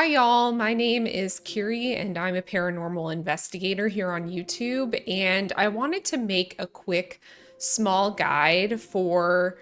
Hi y'all, my name is Kiri and I'm a paranormal investigator here on YouTube, and I wanted to make a quick small guide for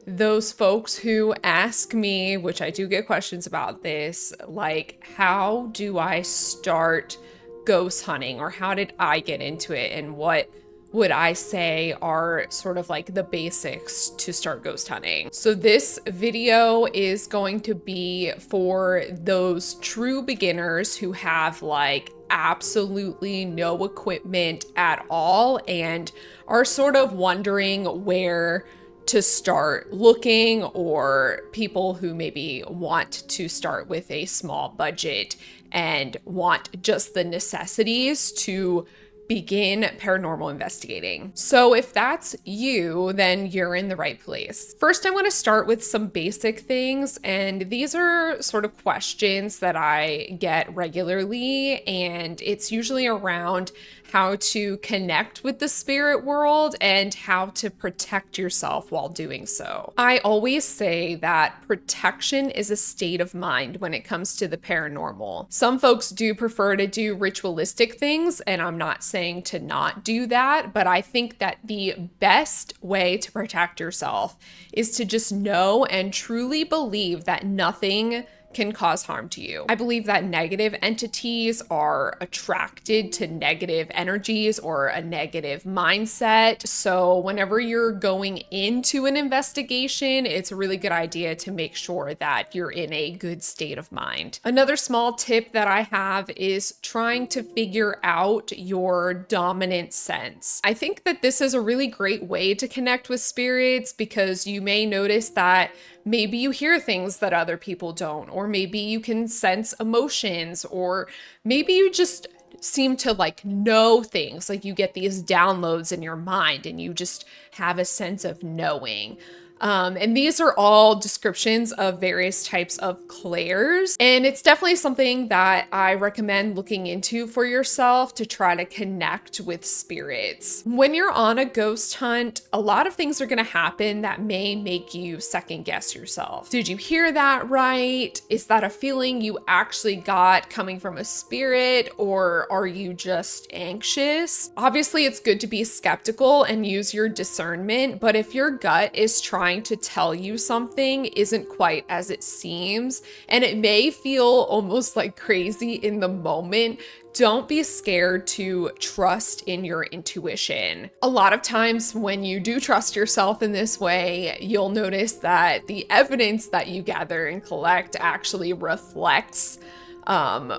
those folks who ask me, which I do get questions about this, like how do I start ghost hunting, or how did I get into it, and what would I say are sort of like the basics to start ghost hunting. So this video is going to be for those true beginners who have like absolutely no equipment at all and are sort of wondering where to start looking, or people who maybe want to start with a small budget and want just the necessities to begin paranormal investigating. So if that's you, then you're in the right place. First, I want to start with some basic things, and these are sort of questions that I get regularly, and it's usually around how to connect with the spirit world and how to protect yourself while doing so. I always say that protection is a state of mind when it comes to the paranormal. Some folks do prefer to do ritualistic things, and I'm not saying to not do that, but I think that the best way to protect yourself is to just know and truly believe that nothing can cause harm to you. I believe that negative entities are attracted to negative energies or a negative mindset. So whenever you're going into an investigation, it's a really good idea to make sure that you're in a good state of mind. Another small tip that I have is trying to figure out your dominant sense. I think that this is a really great way to connect with spirits, because you may notice that maybe you hear things that other people don't, or maybe you can sense emotions, or maybe you just seem to like know things, like you get these downloads in your mind and you just have a sense of knowing. And these are all descriptions of various types of clairs. And it's definitely something that I recommend looking into for yourself to try to connect with spirits. When you're on a ghost hunt, a lot of things are going to happen that may make you second guess yourself. Did you hear that right? Is that a feeling you actually got coming from a spirit, or are you just anxious? Obviously, it's good to be skeptical and use your discernment, but if your gut is trying to tell you something isn't quite as it seems, and it may feel almost like crazy in the moment, don't be scared to trust in your intuition. A lot of times when you do trust yourself in this way, you'll notice that the evidence that you gather and collect actually reflects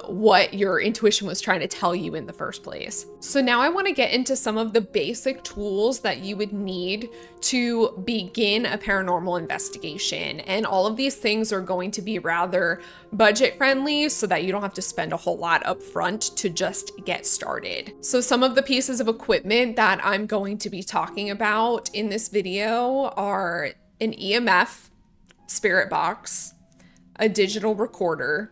what your intuition was trying to tell you in the first place. So now I want to get into some of the basic tools that you would need to begin a paranormal investigation. And all of these things are going to be rather budget friendly, so that you don't have to spend a whole lot up front to just get started. So some of the pieces of equipment that I'm going to be talking about in this video are an EMF spirit box, a digital recorder,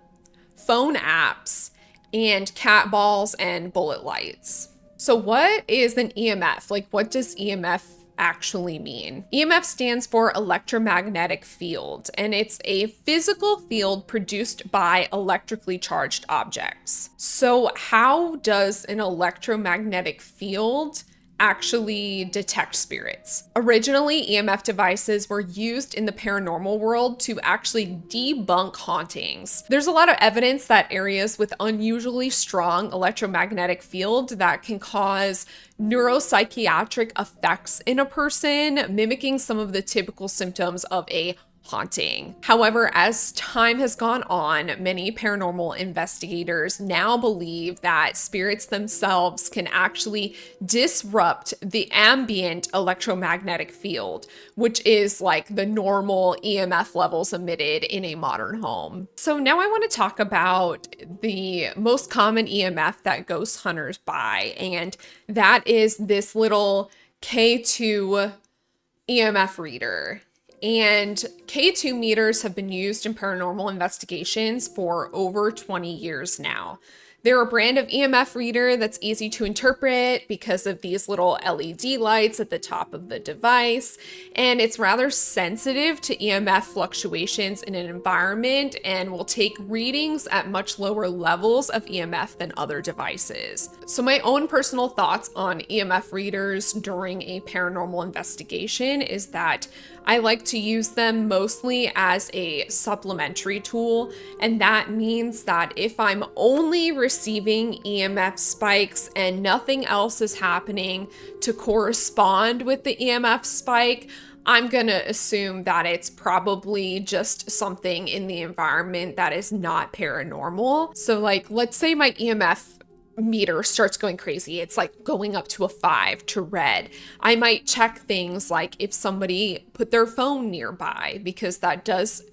phone apps, and cat balls and bullet lights. So what is an EMF? Like, what does EMF actually mean? EMF stands for electromagnetic field, and it's a physical field produced by electrically charged objects. So how does an electromagnetic field actually detect spirits? Originally, EMF devices were used in the paranormal world to actually debunk hauntings. There's a lot of evidence that areas with unusually strong electromagnetic field that can cause neuropsychiatric effects in a person, mimicking some of the typical symptoms of a haunting. However, as time has gone on, many paranormal investigators now believe that spirits themselves can actually disrupt the ambient electromagnetic field, which is like the normal EMF levels emitted in a modern home. So now I want to talk about the most common EMF that ghost hunters buy, and that is this little K2 EMF reader. And K2 meters have been used in paranormal investigations for over 20 years now. They're a brand of EMF reader that's easy to interpret because of these little LED lights at the top of the device, and it's rather sensitive to EMF fluctuations in an environment and will take readings at much lower levels of EMF than other devices. So my own personal thoughts on EMF readers during a paranormal investigation is that I like to use them mostly as a supplementary tool, and that means that if I'm only receiving EMF spikes and nothing else is happening to correspond with the EMF spike, I'm gonna assume that it's probably just something in the environment that is not paranormal. So like, let's say my EMF meter starts going crazy. It's like going up to a 5 to red. I might check things like if somebody put their phone nearby, because that does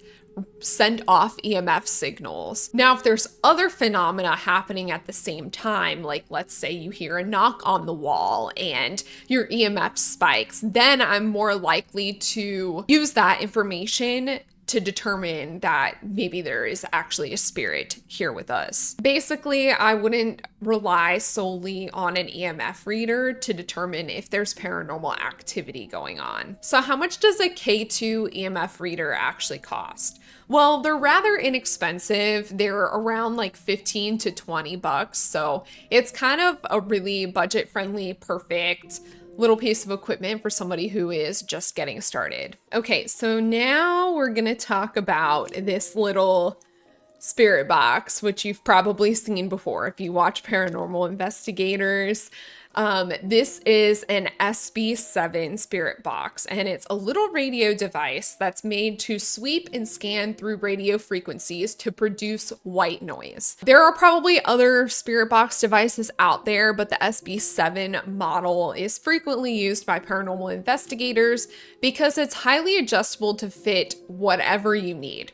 send off EMF signals. Now, if there's other phenomena happening at the same time, like let's say you hear a knock on the wall and your EMF spikes, then I'm more likely to use that information to determine that maybe there is actually a spirit here with us. Basically, I wouldn't rely solely on an EMF reader to determine if there's paranormal activity going on. So how much does a K2 EMF reader actually cost? Well, they're rather inexpensive. They're around like 15 to 20 bucks. So it's kind of a really budget-friendly, perfect little piece of equipment for somebody who is just getting started. Okay, so now we're gonna talk about this little spirit box, which you've probably seen before if you watch Paranormal Investigators. This is an SB7 spirit box, and it's a little radio device that's made to sweep and scan through radio frequencies to produce white noise. There are probably other spirit box devices out there, but the SB7 model is frequently used by paranormal investigators because it's highly adjustable to fit whatever you need.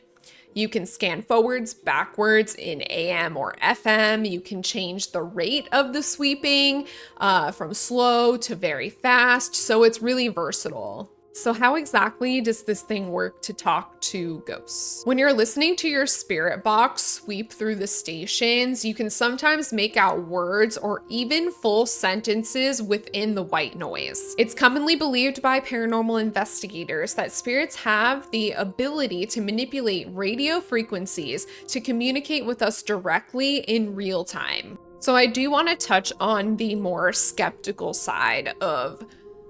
You can scan forwards, backwards in AM or FM. You can change the rate of the sweeping from slow to very fast. So it's really versatile. So how exactly does this thing work to talk to ghosts? When you're listening to your spirit box sweep through the stations, you can sometimes make out words or even full sentences within the white noise. It's commonly believed by paranormal investigators that spirits have the ability to manipulate radio frequencies to communicate with us directly in real time. So I do want to touch on the more skeptical side of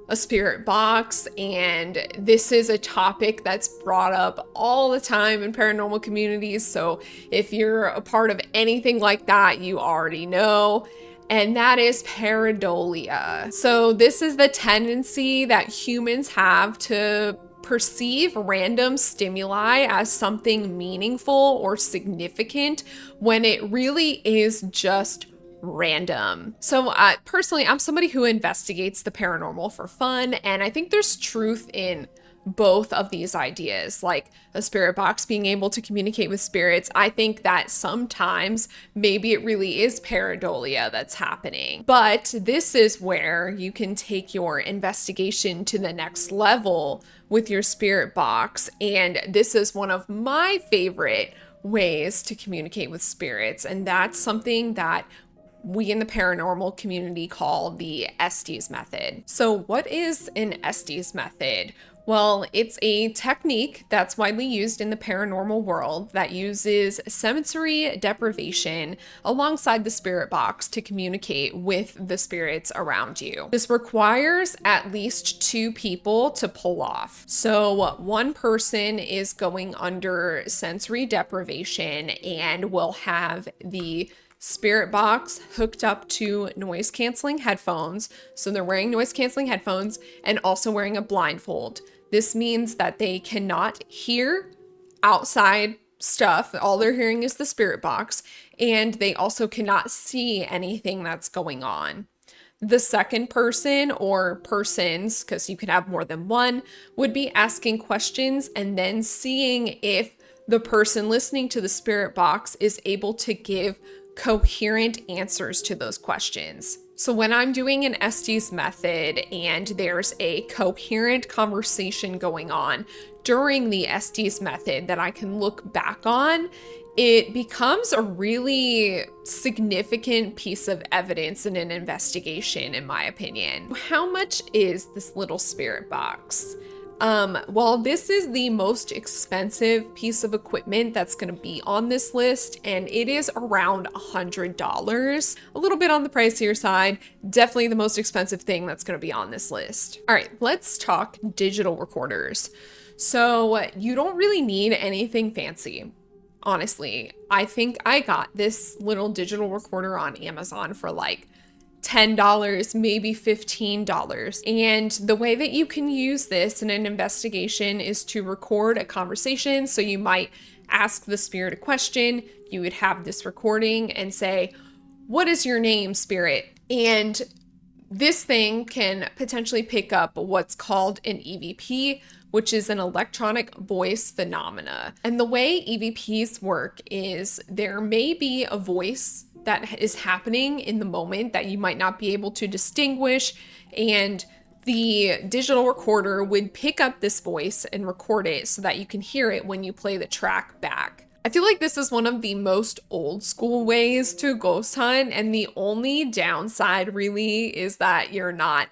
a spirit box, and this is a topic that's brought up all the time in paranormal communities, so if you're a part of anything like that, you already know, and that is pareidolia. So this is the tendency that humans have to perceive random stimuli as something meaningful or significant when it really is just random. So personally, I'm somebody who investigates the paranormal for fun, and I think there's truth in both of these ideas, like a spirit box being able to communicate with spirits. I think that sometimes maybe it really is pareidolia that's happening. But this is where you can take your investigation to the next level with your spirit box, and this is one of my favorite ways to communicate with spirits, and that's something that we in the paranormal community call the Estes method. So what is an Estes method? Well, it's a technique that's widely used in the paranormal world that uses sensory deprivation alongside the spirit box to communicate with the spirits around you. This requires at least 2 people to pull off. So one person is going under sensory deprivation and will have the spirit box hooked up to noise canceling headphones. So they're wearing noise canceling headphones and also wearing a blindfold. This means that they cannot hear outside stuff. All they're hearing is the spirit box, and they also cannot see anything that's going on. The second person or persons, because you can have more than one, would be asking questions and then seeing if the person listening to the spirit box is able to give coherent answers to those questions. So when I'm doing an Estes method and there's a coherent conversation going on during the Estes method that I can look back on, it becomes a really significant piece of evidence in an investigation, in my opinion. How much is this little spirit box? Well, this is the most expensive piece of equipment that's going to be on this list, and it is around $100. A little bit on the pricier side, definitely the most expensive thing that's going to be on this list. All right, let's talk digital recorders. So you don't really need anything fancy. Honestly, I think I got this little digital recorder on Amazon for like $10, maybe $15. And the way that you can use this in an investigation is to record a conversation. So you might ask the spirit a question, you would have this recording and say, "What is your name, spirit?" And this thing can potentially pick up what's called an EVP, which is an electronic voice phenomena. And the way EVPs work is there may be a voice that is happening in the moment that you might not be able to distinguish, and the digital recorder would pick up this voice and record it so that you can hear it when you play the track back. I feel like this is one of the most old school ways to ghost hunt, and the only downside really is that you're not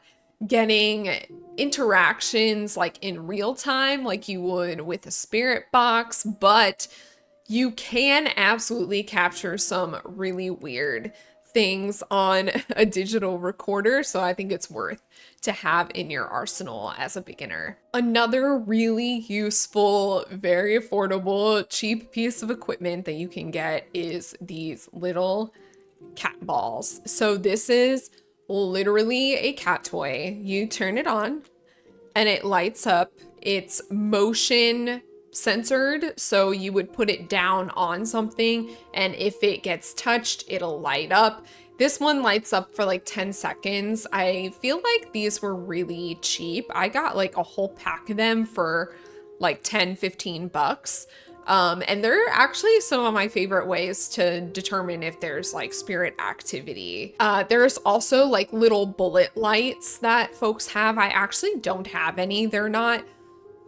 getting interactions like in real time like you would with a spirit box, but you can absolutely capture some really weird things on a digital recorder, so I think it's worth to have in your arsenal as a beginner. Another really useful, very affordable, cheap piece of equipment that you can get is these little cat balls. So this is literally a cat toy. You turn it on and it lights up. It's motion censored, so you would put it down on something, and if it gets touched, it'll light up. This one lights up for like 10 seconds. I feel like these were really cheap. I got like a whole pack of them for like 10, 15 bucks. And they're actually some of my favorite ways to determine if there's like spirit activity. There's also like little bullet lights that folks have. I actually don't have any. They're not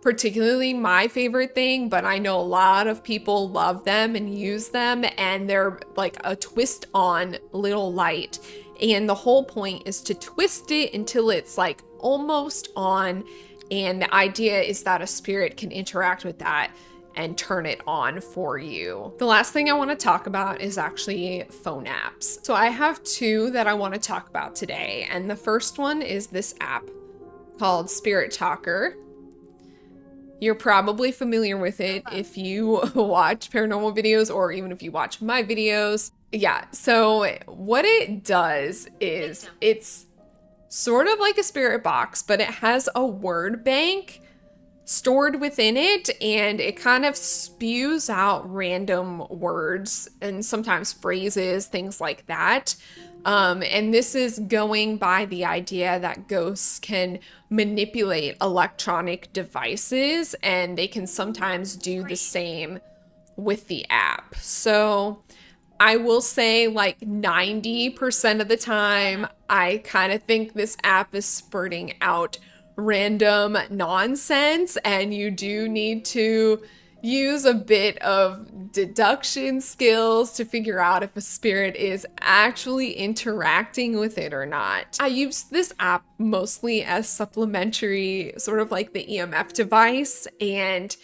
particularly my favorite thing, but I know a lot of people love them and use them, and they're like a twist on little light. And the whole point is to twist it until it's like almost on. And the idea is that a spirit can interact with that and turn it on for you. The last thing I want to talk about is actually phone apps. So I have two that I want to talk about today. And the first one is this app called Spirit Talker. You're probably familiar with it if you watch paranormal videos or even if you watch my videos. Yeah, so what it does is it's sort of like a spirit box, but it has a word bank stored within it, and it kind of spews out random words and sometimes phrases, things like that. And this is going by the idea that ghosts can manipulate electronic devices, and they can sometimes do the same with the app. So I will say like 90% of the time, I kind of think this app is spurting out random nonsense, and you do need to use a bit of deduction skills to figure out if a spirit is actually interacting with it or not. I use this app mostly as supplementary, sort of like the EMF device, and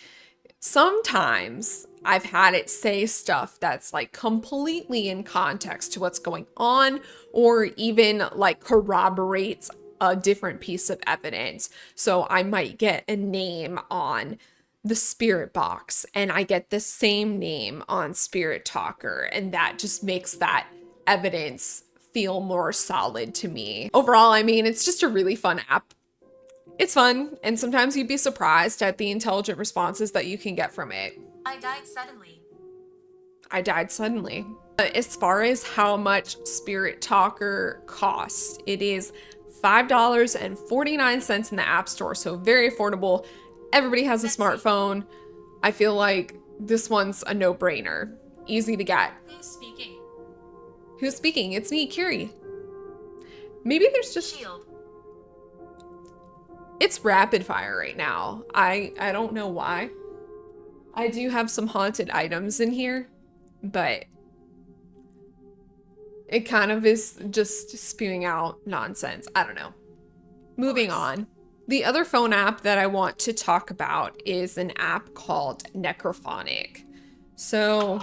sometimes I've had it say stuff that's like completely in context to what's going on, or even like corroborates a different piece of evidence. So I might get a name on the spirit box and I get the same name on Spirit Talker, and that just makes that evidence feel more solid to me. Overall, I mean, it's just a really fun app. It's fun, and sometimes you'd be surprised at the intelligent responses that you can get from it. I died suddenly. I died suddenly. As far as how much Spirit Talker costs, it is $5.49 in the App Store, so very affordable. Everybody has a smartphone. I feel like this one's a no-brainer. Easy to get. Who's speaking? Who's speaking? It's me, Curie. Maybe there's just... Shield. It's rapid fire right now. I don't know why. I do have some haunted items in here. but it kind of is just spewing out nonsense. I don't know. Moving on. The other phone app that I want to talk about is an app called Necrophonic. So,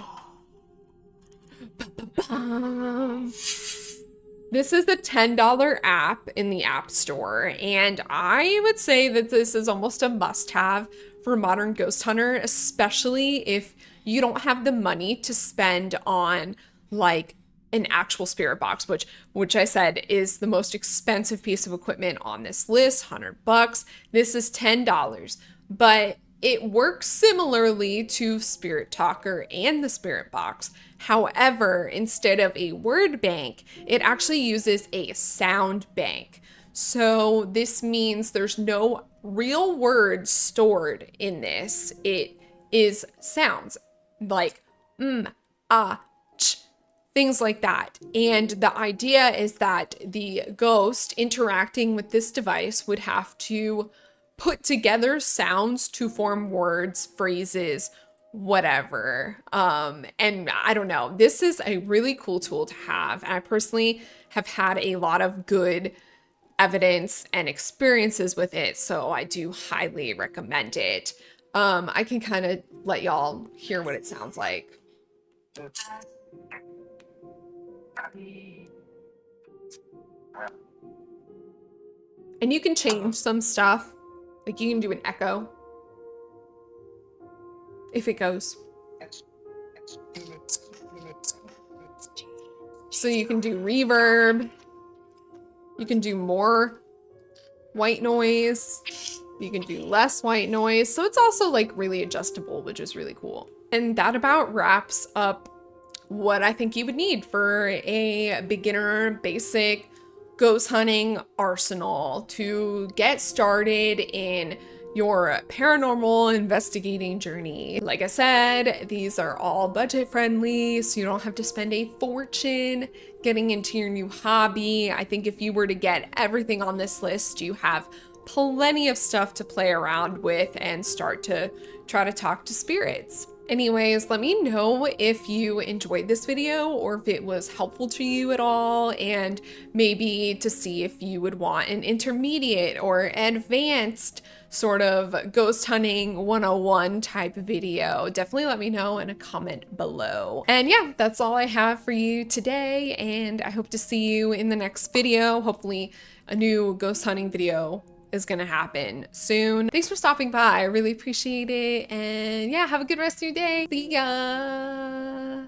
this is a $10 app in the App Store, and I would say that this is almost a must-have for a modern ghost hunter, especially if you don't have the money to spend on like an actual spirit box, which I said is the most expensive piece of equipment on this list, $100. This is $10, but it works similarly to Spirit Talker and the Spirit Box. However, instead of a word bank, it actually uses a sound bank. So this means there's no real words stored in this. It is sounds like ch, things like that. And the idea is that the ghost interacting with this device would have to put together sounds to form words, phrases, whatever. And I don't know, this is a really cool tool to have. And I personally have had a lot of good evidence and experiences with it, so I do highly recommend it. I can kind of let y'all hear what it sounds like. And you can change some stuff. Like you can do an echo if it goes. So you can do reverb. You can do more white noise. You can do less white noise. So it's also like really adjustable, which is really cool. And that about wraps up what I think you would need for a beginner basic ghost hunting arsenal to get started in your paranormal investigating journey. Like I said, these are all budget friendly, so you don't have to spend a fortune getting into your new hobby. I think if you were to get everything on this list, you have plenty of stuff to play around with and start to try to talk to spirits. Anyways, let me know if you enjoyed this video or if it was helpful to you at all, and maybe to see if you would want an intermediate or advanced sort of ghost hunting 101 type video. Definitely let me know in a comment below. And yeah, that's all I have for you today, and I hope to see you in the next video. Hopefully a new ghost hunting video is gonna happen soon. Thanks for stopping by. I really appreciate it. And yeah, have a good rest of your day. See ya.